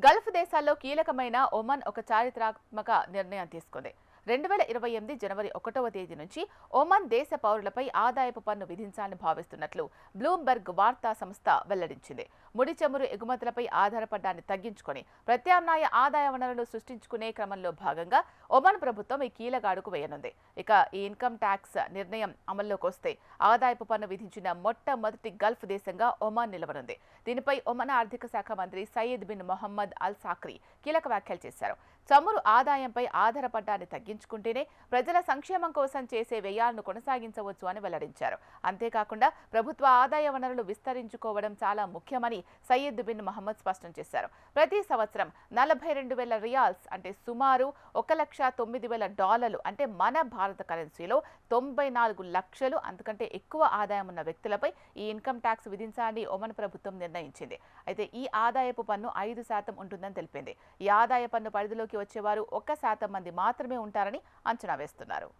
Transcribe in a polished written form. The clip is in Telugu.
గల్ఫ్ దేశాల్లో కీలకమైన ఒమన్ ఒక చారిత్రాత్మక నిర్ణయం తీసుకుంది. 2028 జనవరి 1వ తేదీ నుంచి ఒమన్ దేశ పౌరులపై ఆదాయపు పన్ను విధించాలని భావిస్తున్నట్లు బ్లూంబెర్గ్ వార్తా సంస్థ వెల్లడించింది. ముడి చమురు ఎగుమతులపై ఆధారపడ్డాన్ని తగ్గించుకొని ప్రత్యామ్నాయ ఆదాయ వనరులు సృష్టించుకునే క్రమంలో భాగంగా ఒమన్ ప్రభుత్వం ఈ కీలక అడుగు వేయనుంది. ఇక ఈ ఇన్కమ్ ట్యాక్స్ నిర్ణయం అమల్లోకి వస్తే ఆదాయపు పన్ను విధించిన మొట్టమొదటి గల్ఫ్ దేశంగా ఒమన్ నిలవనుంది. దీనిపై ఒమన్ ఆర్థిక శాఖ మంత్రి సయీద్ బిన్ మొహమ్మద్ అల్ సాక్రీ కీలక వ్యాఖ్యలు చేశారు. చమురు ఆదాయంపై ఆధారపడ్డాన్ని తగ్గించుకుంటేనే ప్రజల సంక్షేమం కోసం చేసే వ్యయాలను కొనసాగించవచ్చు అని వెల్లడించారు. అంతేకాకుండా ప్రభుత్వ ఆదాయ వనరులు విస్తరించుకోవడం చాలా ముఖ్యమని సయీద్ బిన్ మహమ్మద్ స్పష్టం చేశారు. ప్రతి సంవత్సరం 42,000 రియాల్స్ అంటే సుమారు $1,09,000 అంటే మన భారత కరెన్సీలో 94 లక్షలు అంతకంటే ఎక్కువ ఆదాయం ఉన్న వ్యక్తులపై ఈ ఇన్కమ్ ట్యాక్స్ విధించాలని ఒమన్ ప్రభుత్వం నిర్ణయించింది. అయితే ఈ ఆదాయపు పన్ను 5% ఉంటుందని తెలిపింది. ఈ ఆదాయ పన్ను పరిధిలోకి వచ్చేవారు 1% మంది మాత్రమే ఉంటారని అంచనా వేస్తున్నారు.